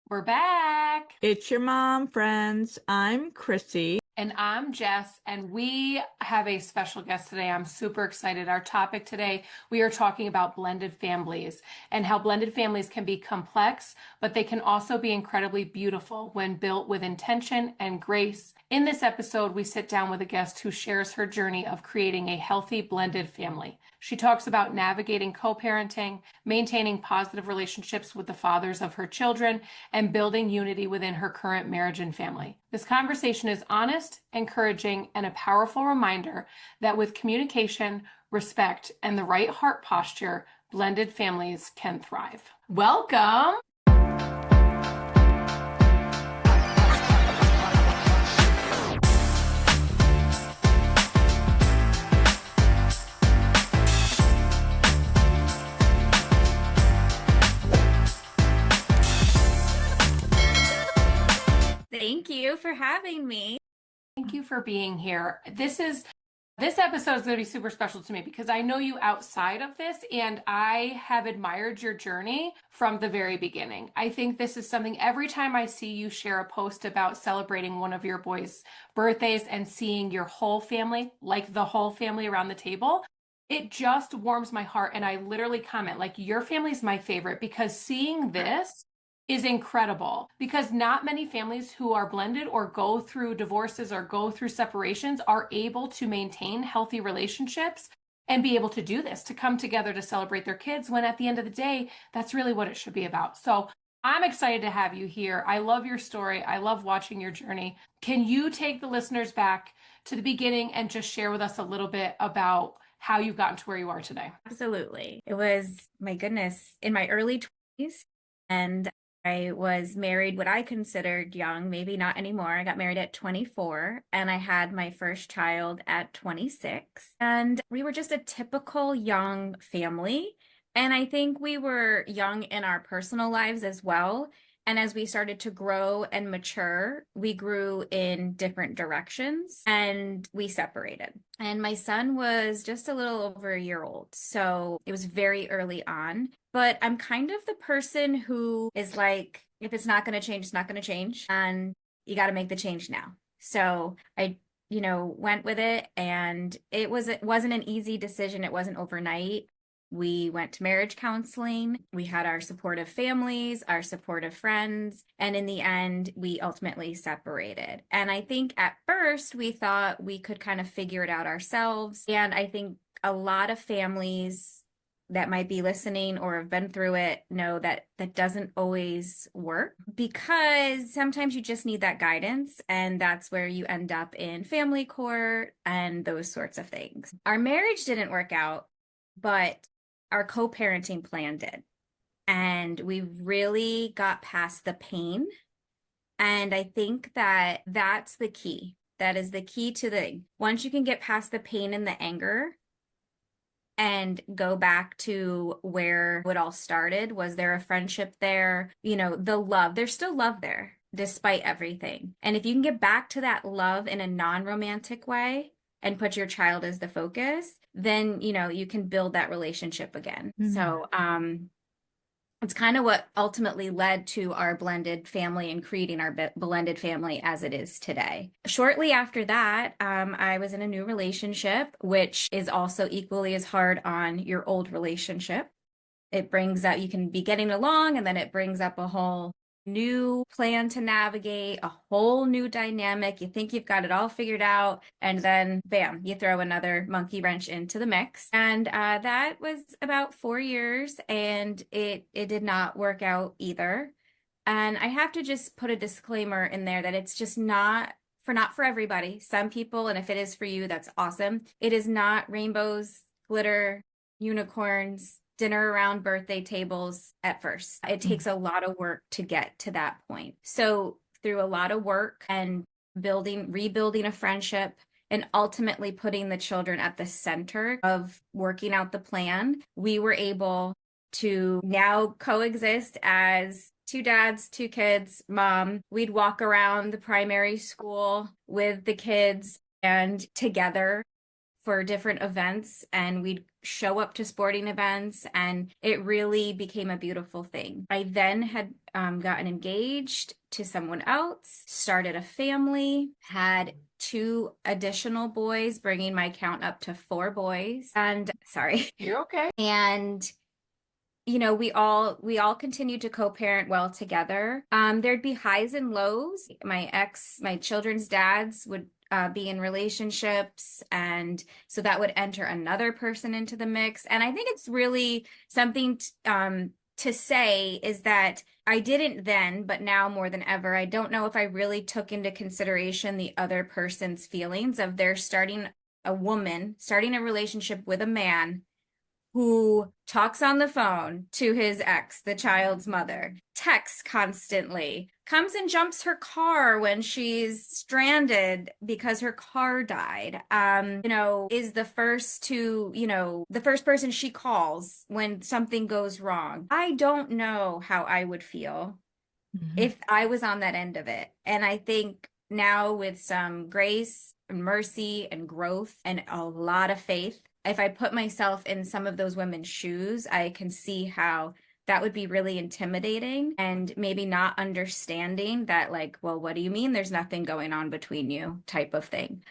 We're back. It's your mom, friends. I'm Chrissy. And I'm Jess, and we have a special guest today. I'm super excited. Our topic today, we are talking about blended families and how blended families can be complex, but they can also be incredibly beautiful when built with intention and grace. In this episode, we sit down with a guest who shares her journey of creating a healthy blended family. She talks about navigating co-parenting, maintaining positive relationships with the fathers of her children, and building unity within her current marriage and family. This conversation is honest, encouraging, and a powerful reminder that with communication, respect, and the right heart posture, blended families can thrive. Welcome. Thank you for having me. Thank you for being here. This episode is going to be super special to me because I know you outside of this and I have admired your journey from the very beginning. I think this is something every time I see you share a post about celebrating one of your boys' birthdays and seeing your whole family, like the whole family around the table, it just warms my heart. And I literally comment, like, your family's my favorite because seeing this is incredible because not many families who are blended or go through divorces or go through separations are able to maintain healthy relationships and be able to do this, to come together to celebrate their kids when at the end of the day, that's really what it should be about. So I'm excited to have you here. I love your story. I love watching your journey. Can you take the listeners back to the beginning and just share with us a little bit about how you've gotten to where you are today? Absolutely. It was, my goodness, in my early 20s, and I was married what I considered young, maybe not anymore. I got married at 24 and I had my first child at 26. And we were just a typical young family. And I think we were young in our personal lives as well. And as we started to grow and mature, we grew in different directions and we separated. And my son was just a little over a year old. So it was very early on. But I'm kind of the person who is like, if it's not going to change, it's not going to change. And you got to make the change now. So I went with it, and it wasn't an easy decision. It wasn't overnight. We went to marriage counseling. We had our supportive families, our supportive friends, and in the end, we ultimately separated. And I think at first we thought we could kind of figure it out ourselves. And I think a lot of families that might be listening or have been through it know that that doesn't always work, because sometimes you just need that guidance, and that's where you end up in family court and those sorts of things. Our marriage didn't work out, but our co-parenting plan did. And we really got past the pain. And I think that that's the key. That is the key to once you can get past the pain and the anger and go back to where it all started. Was there a friendship there? The love, there's still love there despite everything. And if you can get back to that love in a non-romantic way and put your child as the focus, then, you can build that relationship again. Mm-hmm. So, it's kind of what ultimately led to our blended family and creating our blended family as it is today. Shortly after that, I was in a new relationship, which is also equally as hard on your old relationship. It brings up, you can be getting along, and then it brings up a whole new plan to navigate, a whole new dynamic. You think you've got it all figured out, and then bam, you throw another monkey wrench into the mix. And that was about 4 years, and it did not work out either. And I have to just put a disclaimer in there that it's just not for everybody. Some people, and if it is for you, that's awesome. It is not rainbows, glitter, unicorns, dinner around birthday tables at first. It takes a lot of work to get to that point. So through a lot of work and rebuilding a friendship, and ultimately putting the children at the center of working out the plan, we were able to now coexist as two dads, two kids, mom. We'd walk around the primary school with the kids and together for different events, and we'd show up to sporting events, and it really became a beautiful thing. I then had gotten engaged to someone else, started a family, had two additional boys, bringing my count up to four boys. And sorry. You're okay. And we all continued to co-parent well together. There'd be highs and lows. My children's dads would be in relationships, and so that would enter another person into the mix. And I think it's really something to say is that I didn't then, but now more than ever, I don't know if I really took into consideration the other person's feelings of their starting a relationship with a man who talks on the phone to his ex, the child's mother, texts constantly, comes and jumps her car when she's stranded because her car died, is the first person she calls when something goes wrong. I don't know how I would feel if I was on that end of it. And I think now with some grace and mercy and growth and a lot of faith, if I put myself in some of those women's shoes, I can see how that would be really intimidating and maybe not understanding that, like, well, what do you mean there's nothing going on between you type of thing.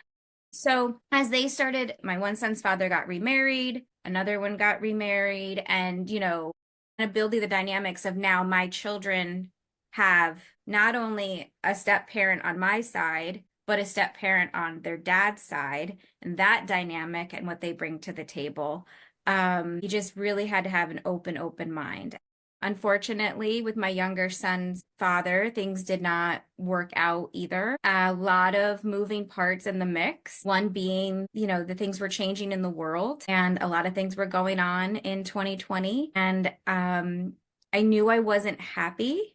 So as they started, my one son's father got remarried, another one got remarried, and, kind of building the dynamics of now my children have not only a step parent on my side, but a step parent on their dad's side, and that dynamic and what they bring to the table. You just really had to have an open mind. Unfortunately, with my younger son's father, things did not work out either. A lot of moving parts in the mix. One being, the things were changing in the world, and a lot of things were going on in 2020. And I knew I wasn't happy.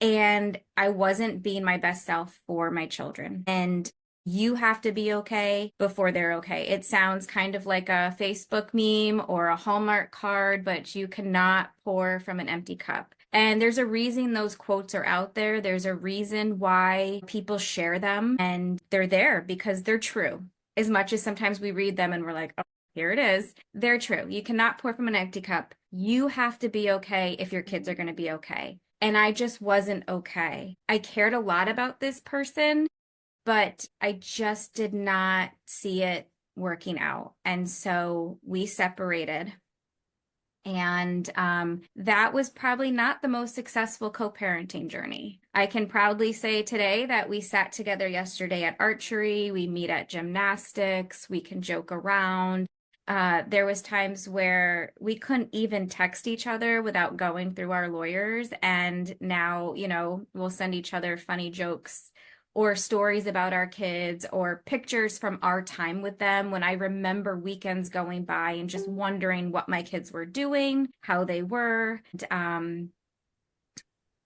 And I wasn't being my best self for my children. And you have to be okay before they're okay. It sounds kind of like a Facebook meme or a Hallmark card, but you cannot pour from an empty cup. And there's a reason those quotes are out there. There's a reason why people share them, and they're there because they're true. As much as sometimes we read them and we're like, oh, here it is. They're true. You cannot pour from an empty cup. You have to be okay if your kids are going to be okay. And I just wasn't okay. I cared a lot about this person, but I just did not see it working out. And so we separated. And that was probably not the most successful co-parenting journey. I can proudly say today that we sat together yesterday at archery. We meet at gymnastics. We can joke around. There was times where we couldn't even text each other without going through our lawyers. And now, we'll send each other funny jokes or stories about our kids or pictures from our time with them, when I remember weekends going by and just wondering what my kids were doing, how they were.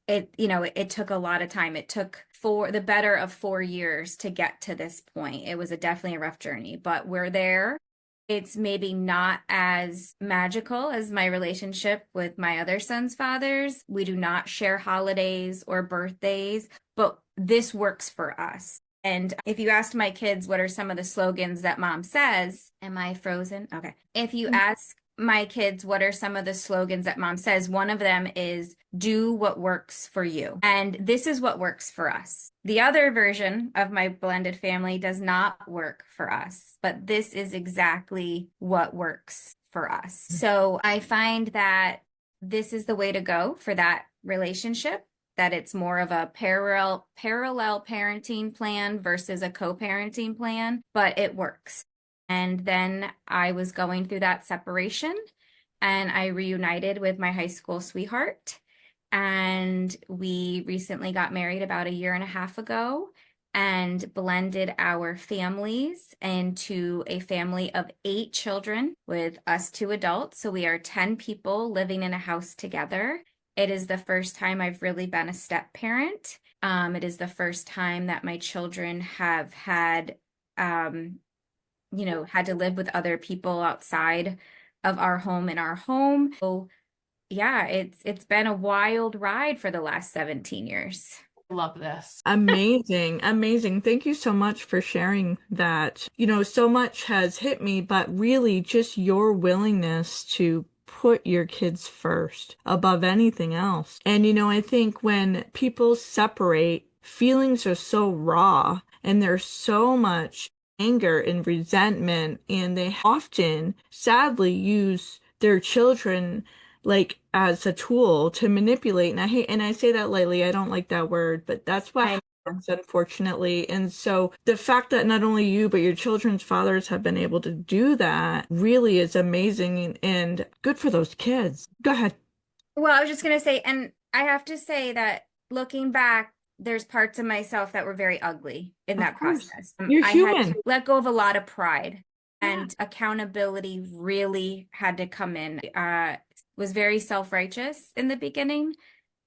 It took a lot of time. It took the better of 4 years to get to this point. It was definitely a rough journey, but we're there. It's maybe not as magical as my relationship with my other son's fathers. We do not share holidays or birthdays, but this works for us. And if you asked my kids what are some of the slogans that mom says, am I frozen? Okay. If you ask my kids what are some of the slogans that mom says, one of them is do what works for you. And this is what works for us. The other version of my blended family does not work for us, but this is exactly what works for us. So I find that this is the way to go for that relationship, that it's more of a parallel parenting plan versus a co-parenting plan, but it works. And then I was going through that separation, and I reunited with my high school sweetheart. And we recently got married about 1.5 years ago and blended our families into a family of 8 children with us 2 adults. So we are 10 people living in a house together. It is the first time I've really been a step parent. It is the first time that my children have had had to live with other people outside of our home in our home. So yeah, it's been a wild ride for the last 17 years. love this. Amazing, amazing. Thank you so much for sharing that. So much has hit me, but really just your willingness to put your kids first above anything else. And I think when people separate, feelings are so raw and there's so much anger and resentment, and they often sadly use their children like as a tool to manipulate. And I say that lightly, I don't like that word, but that's what I happens, unfortunately. And so the fact that not only you, but your children's fathers have been able to do that really is amazing and good for those kids. Go ahead. Well, I was just gonna say, and I have to say that looking back, there's parts of myself that were very ugly in Of that course. process. You're I had human. to let go of a lot of pride, Yeah. and accountability really had to come in. Was very self-righteous in the beginning,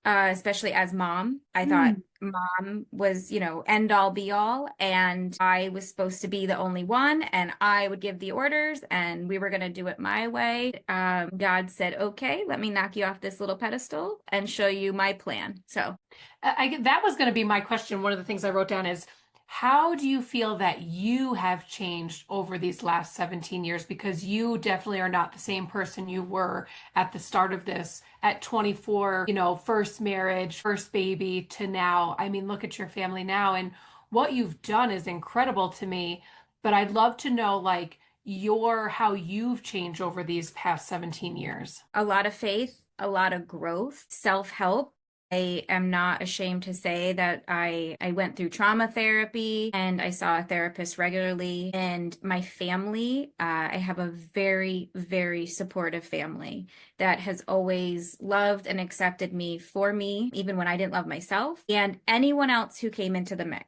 especially as mom. I thought Mm. mom was, end all be all, and I was supposed to be the only one, and I would give the orders, and we were going to do it my way. God said, okay, let me knock you off this little pedestal and show you my plan. So, That was going to be my question. One of the things I wrote down is, how do you feel that you have changed over these last 17 years? Because you definitely are not the same person you were at the start of this, at 24, first marriage, first baby to now. I mean, look at your family now, and what you've done is incredible to me. But I'd love to know, like, how you've changed over these past 17 years. a lot of faith, a lot of growth, self-help. I am not ashamed to say that I went through trauma therapy and I saw a therapist regularly. And my family, I have a very, very supportive family that has always loved and accepted me for me, even when I didn't love myself, and anyone else who came into the mix.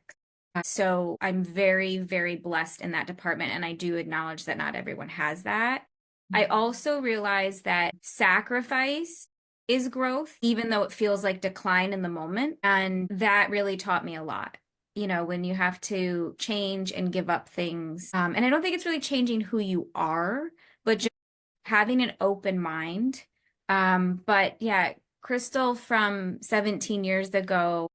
So I'm very, very blessed in that department. And I do acknowledge that not everyone has that. I also realize that sacrifice is growth, even though it feels like decline in the moment. And that really taught me a lot. When you have to change and give up things. And I don't think it's really changing who you are, but just having an open mind. But yeah, Crystal from 17 years ago,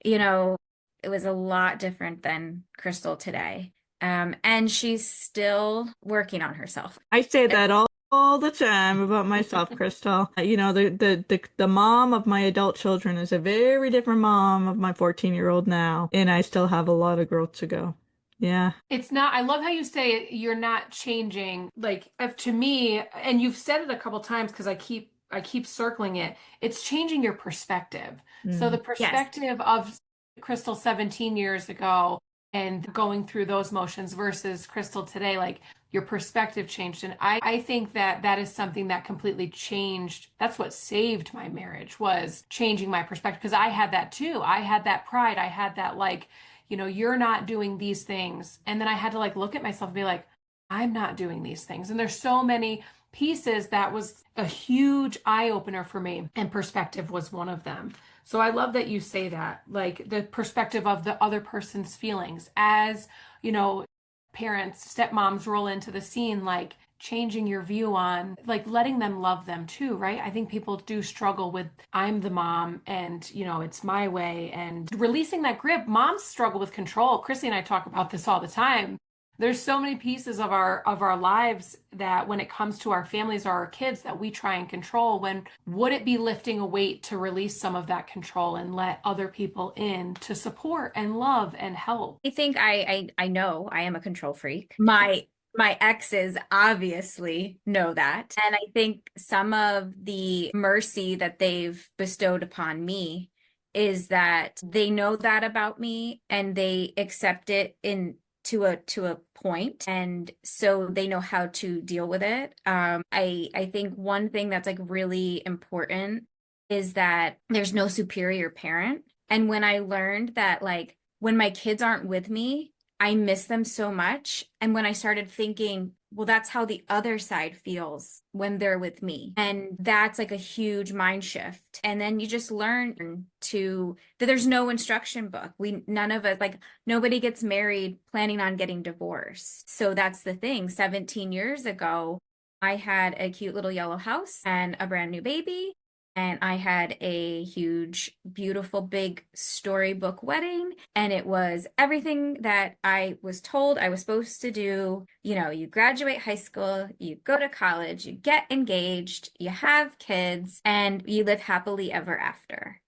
you know, it was a lot different than Crystal today. And she's still working on herself. I say that all the time about myself, Crystal. The mom of my adult children is a very different mom of my 14-year-old now, and I still have a lot of growth to go. Yeah. It's not, I love how you say you're not changing. Like, if to me, and you've said it a couple times because I keep circling it, it's changing your perspective. So the Mm. Yes. perspective of Crystal 17 years ago and going through those motions versus Crystal today, like your perspective changed. And I think that that is something that completely changed. That's what saved my marriage, was changing my perspective. Because I had that too. I had that pride. I had that, like, you're not doing these things. And then I had to like look at myself and be like, I'm not doing these things. And there's so many pieces that was a huge eye opener for me, and perspective was one of them. So I love that you say that, like the perspective of the other person's feelings. As, you know, parents, stepmoms roll into the scene, like changing your view on, like letting them love them too, right? I think people do struggle with, I'm the mom and, it's my way, and releasing that grip. Moms struggle with control. Chrissy and I talk about this all the time. There's so many pieces of our lives that when it comes to our families or our kids that we try and control, when would it be lifting a weight to release some of that control and let other people in to support and love and help? I think I know I am a control freak. My exes obviously know that. And I think some of the mercy that they've bestowed upon me is that they know that about me and they accept it in to a point, and so they know how to deal with it. I think one thing that's like really important is that there's no superior parent. And when I learned that, like, when my kids aren't with me, I miss them so much. And when I started thinking, well, that's how the other side feels when they're with me. And that's like a huge mind shift. And then you just learn that there's no instruction book. None of us, like, nobody gets married planning on getting divorced. So that's the thing. 17 years ago, I had a cute little yellow house and a brand new baby. And I had a huge, beautiful, big storybook wedding. And it was everything that I was told I was supposed to do. You know, you graduate high school, you go to college, you get engaged, you have kids, and you live happily ever after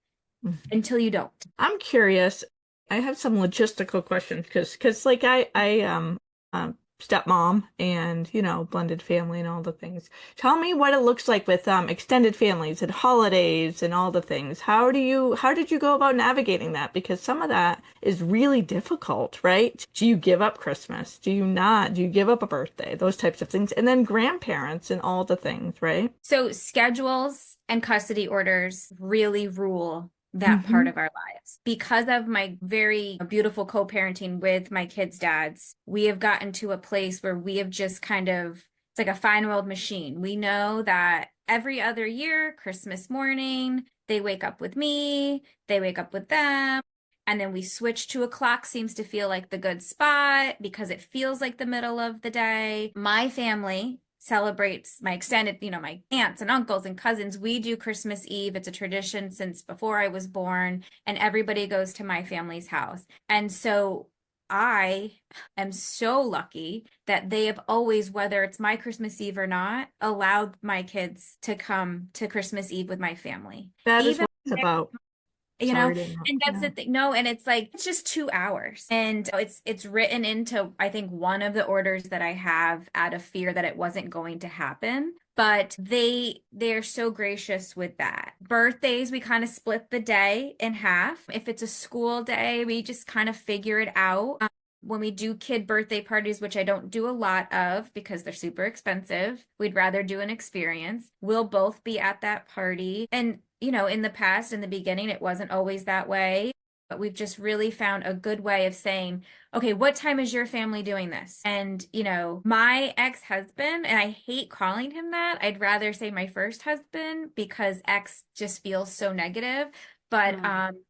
until you don't. I'm curious. I have some logistical questions because like stepmom and blended family and all the things. Tell me what it looks like with extended families and holidays and all the things. How did you go about navigating that? Because some of that is really difficult, right? Do you give up Christmas? Do you not? Do you give up a birthday? Those types of things. And then grandparents and all the things, right? So schedules and custody orders really rule that part Hmm. of our lives. Because of my very beautiful co-parenting with my kids' dads, we have gotten to a place where we have just kind of, it's like a fine oiled machine. We know that every other year, Christmas morning, they wake up with me, they wake up with them. And then we switch to a clock seems to feel like the good spot because it feels like the middle of the day. My family celebrates my extended, my aunts and uncles and cousins. We do Christmas Eve. It's a tradition since before I was born, and everybody goes to my family's house. And so I am so lucky that they have always, whether it's my Christmas Eve or not, allowed my kids to come to Christmas Eve with my family. That is Even what it's about. you know Sorry to interrupt. and that's Yeah. the thing, no, and it's like it's just 2 hours, and it's written into, I think, one of the orders that I have out of fear that it wasn't going to happen. But they're so gracious with that. Birthdays, we kind of split the day in half. If it's a school day, we just kind of figure it out. When we do kid birthday parties, which I don't do a lot of because they're super expensive, we'd rather do an experience. We'll both be at that party. And, in the past, in the beginning, it wasn't always that way. But we've just really found a good way of saying, okay, what time is your family doing this? And, my ex-husband, and I hate calling him that. I'd rather say my first husband because ex just feels so negative. But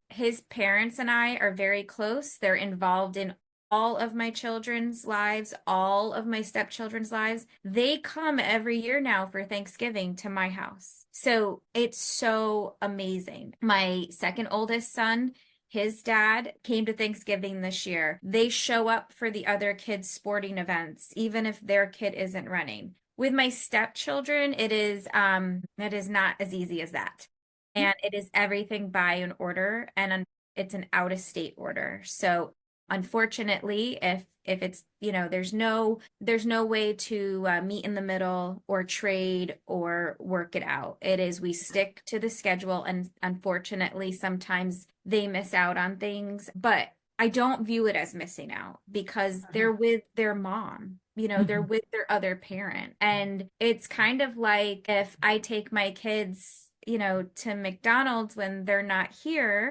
his parents and I are very close. They're involved in all of my children's lives, all of my stepchildren's lives. They come every year now for Thanksgiving to my house. So it's so amazing. My second oldest son, his dad came to Thanksgiving this year. They show up for the other kids' sporting events, even if their kid isn't running. With my stepchildren, it is not as easy as that. And it is everything by an order, and it's an out of state order. So unfortunately, if it's, there's no way to meet in the middle or trade or work it out. It is, we stick to the schedule, and unfortunately sometimes they miss out on things, but I don't view it as missing out because they're with their mom. They're with their other parent. And it's kind of like if I take my kids, to McDonald's when they're not here,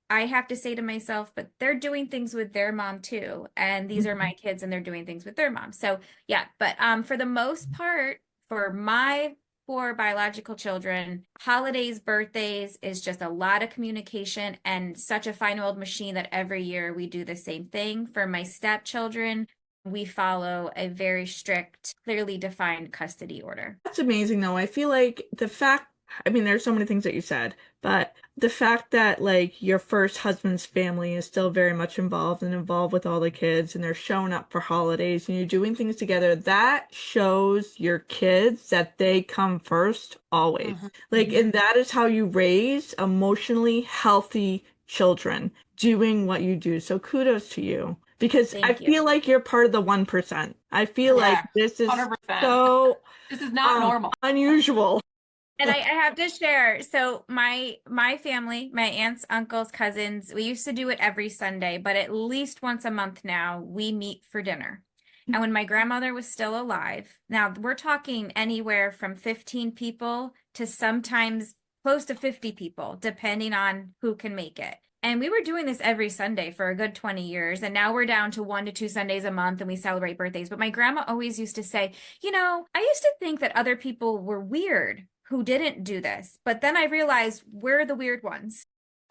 I have to say to myself, but they're doing things with their mom too. And these are my kids and they're doing things with their mom. So yeah, but for the most part, for my four biological children, holidays, birthdays is just a lot of communication and such a fine old machine that every year we do the same thing. For my stepchildren, we follow a very strict, clearly defined custody order. That's amazing, though. I feel like I mean, there's so many things that you said, but the fact that like your first husband's family is still very much involved with all the kids and they're showing up for holidays and you're doing things together, that shows your kids that they come first always. Like, and that is how you raise emotionally healthy children doing what you do. So kudos to you. Because I Thank you. feel like you're part of the 1%. I feel like this is 100%. so This is not normal. unusual. And I have to share. So my family, my aunts, uncles, cousins, we used to do it every Sunday, but at least once a month now, we meet for dinner. And when my grandmother was still alive, now we're talking anywhere from 15 people to sometimes close to 50 people, depending on who can make it. And we were doing this every Sunday for a good 20 years. And now we're down to 1 to 2 Sundays a month and we celebrate birthdays. But my grandma always used to say, I used to think that other people were weird who didn't do this. But then I realized we're the weird ones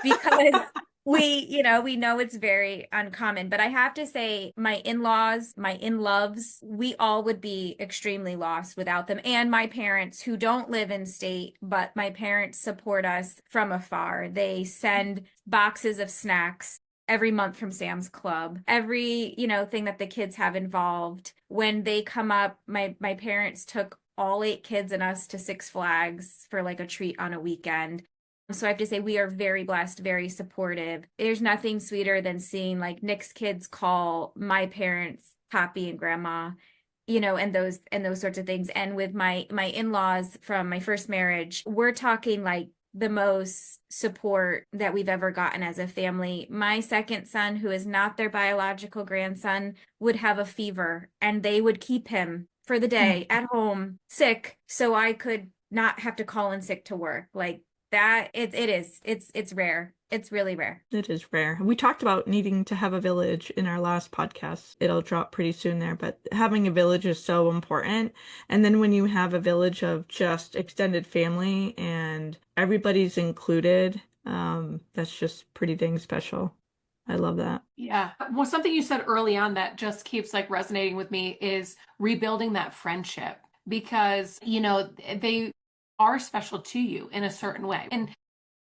because we know it's very uncommon, but I have to say my in-laws, my in-loves, we all would be extremely lost without them. And my parents who don't live in state, but my parents support us from afar. They send boxes of snacks every month from Sam's Club. Every, thing that the kids have involved. When they come up, my parents took all 8 kids and us to Six Flags for like a treat on a weekend. So I have to say we are very blessed, very supportive. There's nothing sweeter than seeing like Nick's kids call my parents Poppy and Grandma, and those sorts of things. And with my in-laws from my first marriage, we're talking like the most support that we've ever gotten as a family. My second son, who is not their biological grandson, would have a fever and they would keep him for the day at home sick so I could not have to call in sick to work. Like that, it's rare. It's really rare. It is rare. We talked about needing to have a village in our last podcast. It'll drop pretty soon there, but having a village is so important. And then when you have a village of just extended family and everybody's included, that's just pretty dang special. I love that. Yeah. Well, something you said early on that just keeps like resonating with me is rebuilding that friendship because, they are special to you in a certain way. And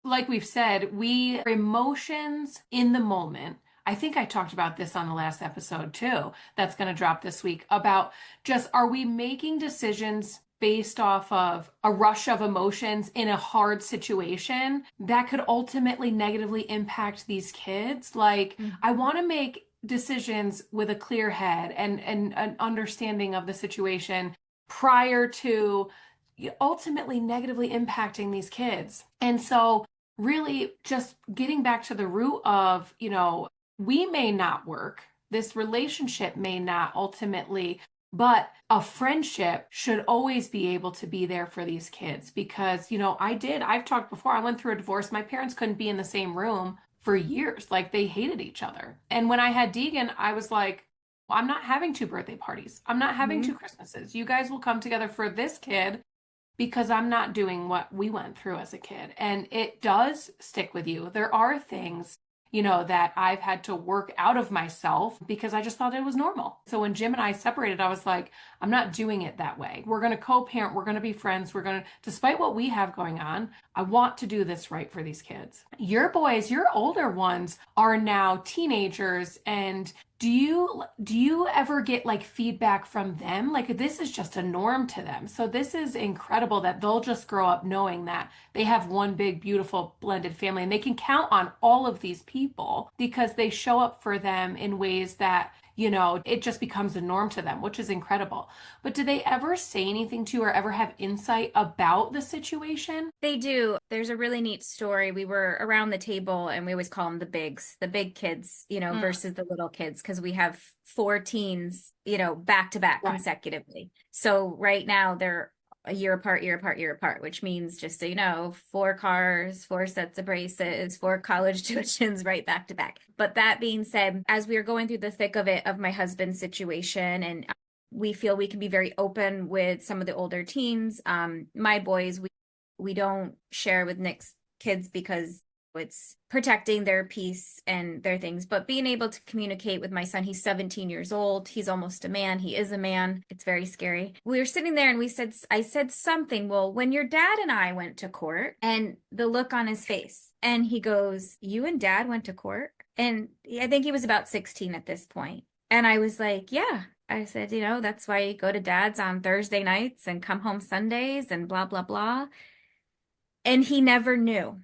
like we've said, our emotions in the moment. I think I talked about this on the last episode too, that's going to drop this week about just, are we making decisions based off of a rush of emotions in a hard situation that could ultimately negatively impact these kids? Like, I want to make decisions with a clear head and an understanding of the situation prior to ultimately negatively impacting these kids. And so really just getting back to the root of, we may not work, this relationship may not ultimately, but a friendship should always be able to be there for these kids because, I've talked before, I went through a divorce. My parents couldn't be in the same room for years. Like they hated each other. And when I had Deegan, I was like, well, I'm not having 2 birthday parties. I'm not having 2 Christmases. You guys will come together for this kid because I'm not doing what we went through as a kid. And it does stick with you. There are things, that I've had to work out of myself because I just thought it was normal. So when Jim and I separated, I was like, I'm not doing it that way. We're going to co-parent. We're going to be friends. Despite what we have going on, I want to do this right for these kids. Your boys, your older ones are now teenagers. And do you ever get like feedback from them? Like this is just a norm to them. So this is incredible that they'll just grow up knowing that they have one big, beautiful blended family and they can count on all of these people because they show up for them in ways that, it just becomes a norm to them, which is incredible. But do they ever say anything to you or ever have insight about the situation? They do. There's a really neat story. We were around the table and we always call them the big kids, versus the little kids, because we have 4 teens, back to back consecutively. So right now they're a year apart, which means, just so you know, 4 cars, 4 sets of braces, 4 college tuitions right back to back. But that being said, as we are going through the thick of it of my husband's situation, and we feel we can be very open with some of the older teens. My boys, we don't share with Nick's kids because it's protecting their peace and their things, but being able to communicate with my son. He's 17 years old. He's almost a man. He is a man. It's very scary. We were sitting there and I said something. Well, when your dad and I went to court, and the look on his face, and he goes, "You and dad went to court?" And I think he was about 16 at this point. And I was like, yeah. I said, that's why you go to dad's on Thursday nights and come home Sundays and blah, blah, blah. And he never knew.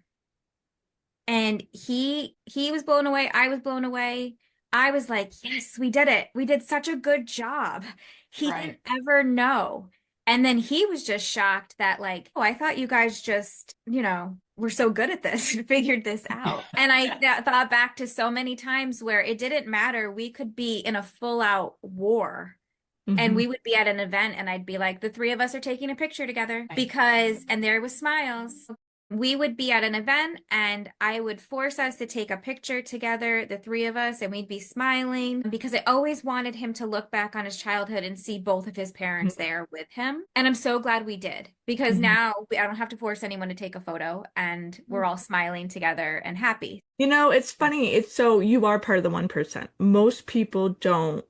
And he was blown away. I was blown away. I was like, yes, we did it. We did such a good job. He didn't ever know. And then he was just shocked that like, oh, I thought you guys just, were so good at this and figured this out. And I thought back to so many times where it didn't matter. We could be in a full out war. And we would be at an event and I'd be like, the 3 of us are taking a picture together and there was smiles. we would be at an event and I would force us to take a picture together, the three of us, and we'd be smiling because I always wanted him to look back on his childhood and see both of his parents there with him. And I'm so glad we did because Mhm. now I don't have to force anyone to take a photo and we're all smiling together and happy. You know, it's funny. It's so you are part of the 1%. Most people don't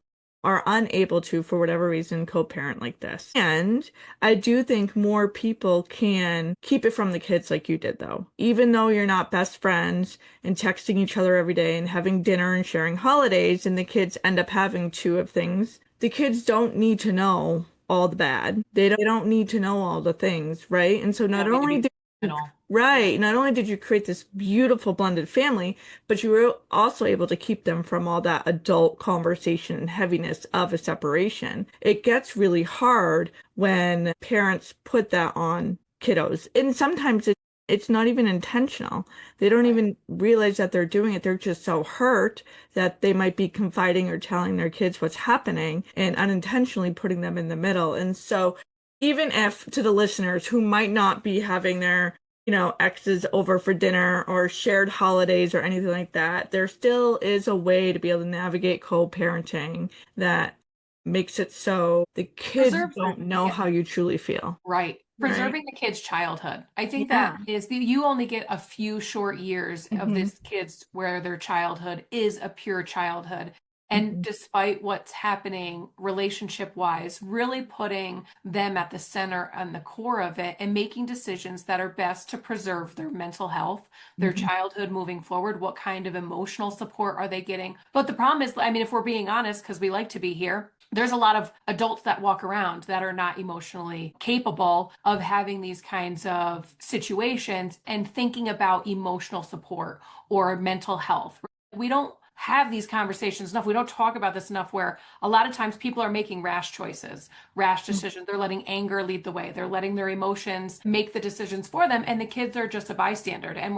are unable to, for whatever reason, co-parent like this. And I do think more people can keep it from the kids like you did, though. Even though you're not best friends and texting each other every day and having dinner and sharing holidays, and the kids end up having two of things, the kids don't need to know all the bad. They don't need to know all the things, right? And so You not don't need to only be did middle. right. Not only did you create this beautiful blended family, but you were also able to keep them from all that adult conversation and heaviness of a separation. It gets really hard when parents put that on kiddos. And sometimes it's not even intentional. They don't Right. even realize that they're doing it. They're just so hurt that they might be confiding or telling their kids what's happening and unintentionally putting them in the middle. And so even if to the listeners who might not be having their exes over for dinner or shared holidays or anything like that, there still is a way to be able to navigate co-parenting that makes it so the kids Preserves their, don't know yeah. how you truly feel. Right. Right? Preserving the kid's childhood. I think that Yeah. is you only get a few short years of Hmm. this kid's where their childhood is a pure childhood. And Hmm. despite what's happening relationship wise, really putting them at the center and the core of it and making decisions that are best to preserve their mental health, their Hmm. childhood moving forward. What kind of emotional support are they getting? But the problem is, I mean, if we're being honest, because we like to be here, there's a lot of adults that walk around that are not emotionally capable of having these kinds of situations and thinking about emotional support or mental health. We don't have these conversations enough. We don't talk about this enough where a lot of times people are making rash choices, rash decisions. They're letting anger lead the way. They're letting their emotions make the decisions for them. And the kids are just a bystander. And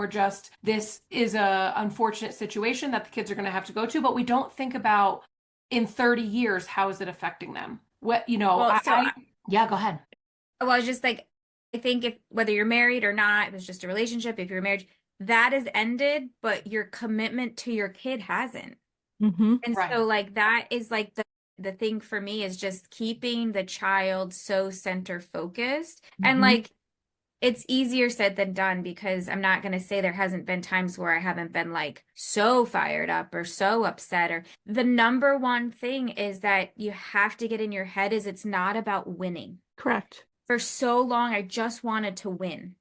this is a unfortunate situation that the kids are going to have to go to, but we don't think about in 30 years, how is it affecting them? What, Well, yeah, go ahead. well, I was just like, I think if whether you're married or not, if it's just a relationship, if you're married, that is ended, but your commitment to your kid hasn't. Hmm. And Right. so like that is like the thing for me is just keeping the child so center focused. And Hmm. like it's easier said than done because I'm not going to say there hasn't been times where I haven't been like so fired up or so upset or the number one thing is that you have to get in your head is it's not about winning. Correct. For so long I just wanted to win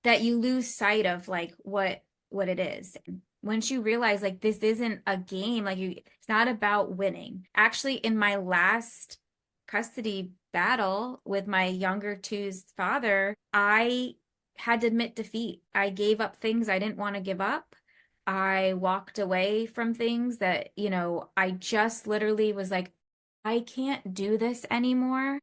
that you lose sight of like what it is. Once you realize like this isn't a game, like it's not about winning. Actually, in my last custody battle with my younger two's father, I had to admit defeat. I gave up things I didn't want to give up. I walked away from things that, I just literally was like, I can't do this anymore.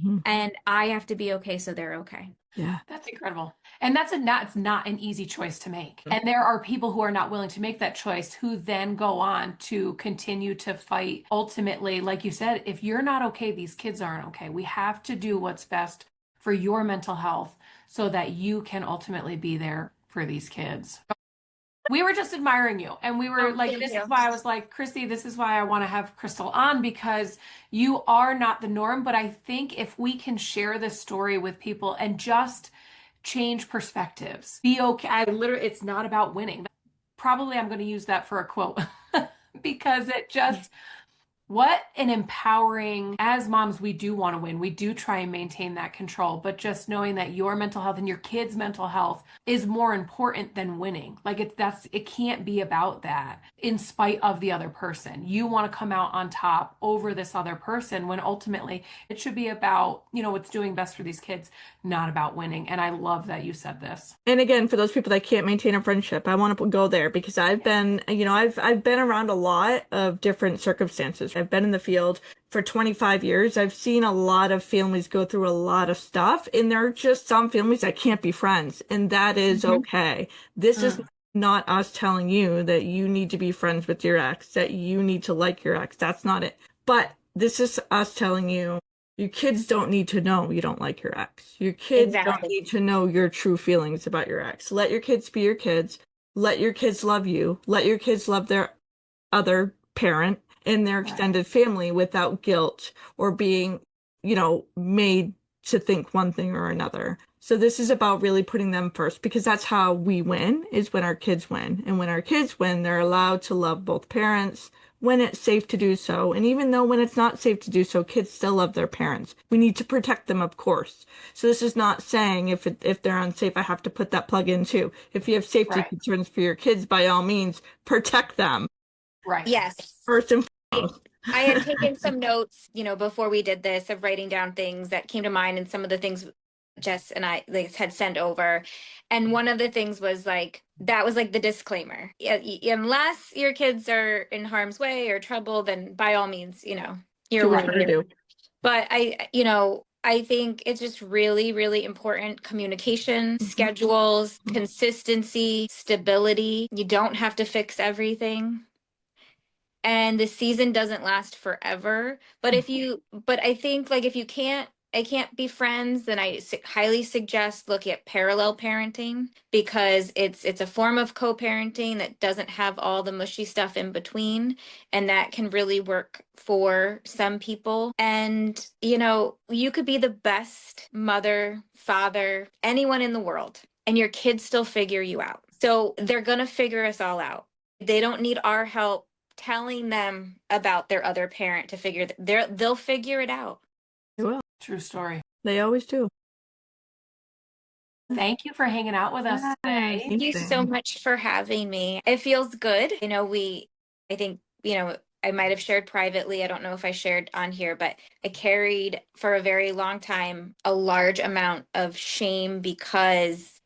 Hmm. And I have to be okay so they're okay. Yeah. That's incredible. And it's not an easy choice to make. And there are people who are not willing to make that choice who then go on to continue to fight. Ultimately, like you said, if you're not okay, these kids aren't okay. We have to do what's best for your mental health so that you can ultimately be there for these kids. We were just admiring you. And we were Oh, like, thank this is you. why I was like, Chrissy, this is why I want to have Crystal on because you are not the norm. But I think if we can share this story with people and just change perspectives, be okay. It's not about winning. Probably I'm going to use that for a quote because it just, what an empowering, as moms, we do want to win. We do try and maintain that control, but just knowing that your mental health and your kids' mental health is more important than winning. Like it can't be about that in spite of the other person. You want to come out on top over this other person when ultimately it should be about, what's doing best for these kids, not about winning. And I love that you said this. And again, for those people that can't maintain a friendship, I want to go there because I've been around a lot of different circumstances. I've been in the field for 25 years. I've seen a lot of families go through a lot of stuff, and there are just some families that can't be friends, and that is Mhm. okay. This is Mm. not us telling you that you need to be friends with your ex, that you need to like your ex. That's not it. But this is us telling you Your kids don't need to know you don't like your ex. Your kids don't Exactly. need to know your true feelings about your ex. Let your kids be your kids. Let your kids love you. Let your kids love their other parent and their Right. extended family without guilt or being, made to think one thing or another. So this is about really putting them first because that's how we win is when our kids win. And when our kids win, they're allowed to love both parents when it's safe to do so. And even though when it's not safe to do so, kids still love their parents. We need to protect them, of course. So this is not saying if they're unsafe, I have to put that plug in too. If you have safety Right. concerns for your kids, by all means, protect them Right. Yes. first and I foremost. I had taken some notes, before we did this of writing down things that came to mind and some of the things Jess and I like had sent over. And one of the things was like that was like the disclaimer. Unless your kids are in harm's way or trouble, then by all means, you're Do what you welcome. do. But I think it's just really, really important communication, schedules, consistency, stability. You don't have to fix everything. And the season doesn't last forever. But I think like if you can't be friends, then highly suggest looking at parallel parenting because it's a form of co-parenting that doesn't have all the mushy stuff in between, and that can really work for some people. And you could be the best mother, father, anyone in the world, and your kids still figure you out. So they're gonna figure us all out. They don't need our help telling them about their other parent to figure they'll figure it out. They will. True story. They always do. Thank you for hanging out with us Yes, today. Thank you so much for having me. It feels good. I think, I might have shared privately. I don't know if I shared on here, but I carried for a very long time a large amount of shame because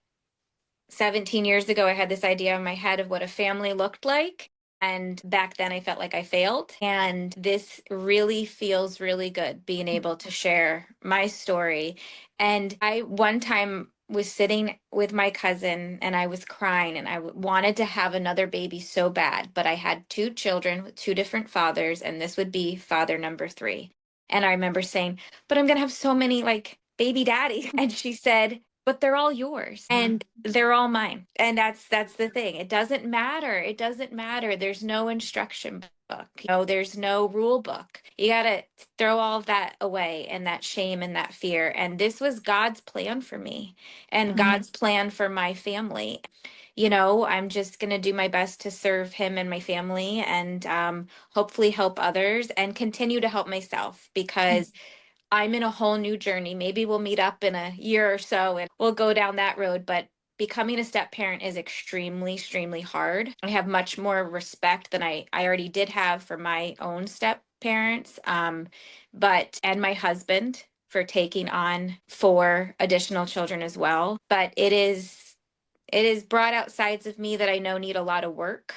17 years ago I had this idea in my head of what a family looked like. And back then I felt like I failed. And this really feels really good being able to share my story. And I one time was sitting with my cousin and I was crying and I wanted to have another baby so bad, but I had two children with two different fathers, and this would be father number three. And I remember saying, but I'm going to have so many like baby daddies. And she said, but they're all yours and they're all mine. And that's the thing. It doesn't matter. It doesn't matter. There's no instruction book. There's no rule book. You got to throw all of that away and that shame and that fear. And this was God's plan for me and God's plan for my family. I'm just going to do my best to serve him and my family and hopefully help others and continue to help myself because I'm in a whole new journey. Maybe we'll meet up in a year or so and we'll go down that road. But becoming a step parent is extremely, extremely hard. I have much more respect than I already did have for my own step parents, and my husband for taking on four additional children as well. But it is brought out sides of me that I know need a lot of work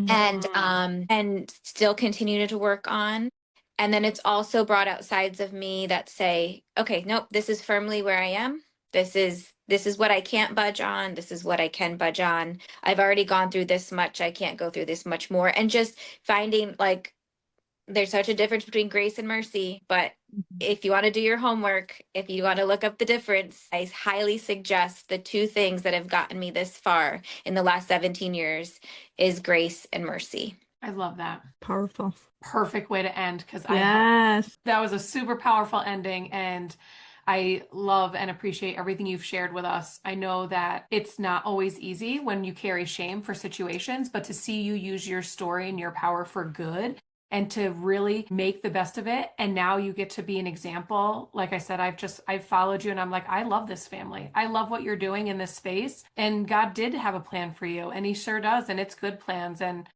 and still continue to work on. And then it's also brought out sides of me that say, okay, nope, this is firmly where I am. This is what I can't budge on. This is what I can budge on. I've already gone through this much. I can't go through this much more. And just finding like there's such a difference between grace and mercy. But if you want to do your homework, if you want to look up the difference, I highly suggest the two things that have gotten me this far in the last 17 years is grace and mercy. I love that. Powerful. Perfect way to end because Yes. that was a super powerful ending, and I love and appreciate everything you've shared with us. I know that it's not always easy when you carry shame for situations, but to see you use your story and your power for good and to really make the best of it. And now you get to be an example. Like I said, I've followed you and I'm like, I love this family. I love what you're doing in this space. And God did have a plan for you, and he sure does. And it's good plans. And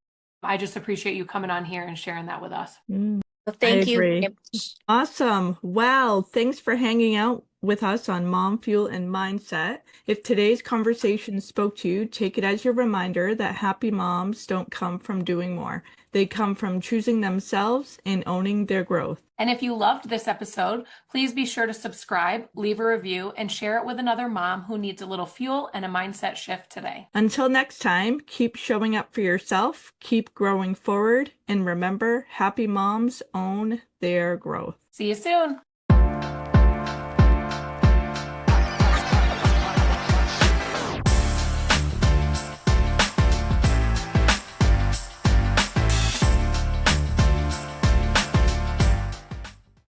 I just appreciate you coming on here and sharing that with us. Well, I thank you agree. very much. Awesome. Well, thanks for hanging out with us on Mom Fuel and Mindset. If today's conversation spoke to you, take it as your reminder that happy moms don't come from doing more. They come from choosing themselves and owning their growth. And if you loved this episode, please be sure to subscribe, leave a review, and share it with another mom who needs a little fuel and a mindset shift today. Until next time, keep showing up for yourself, keep growing forward, and remember, happy moms own their growth. See you soon.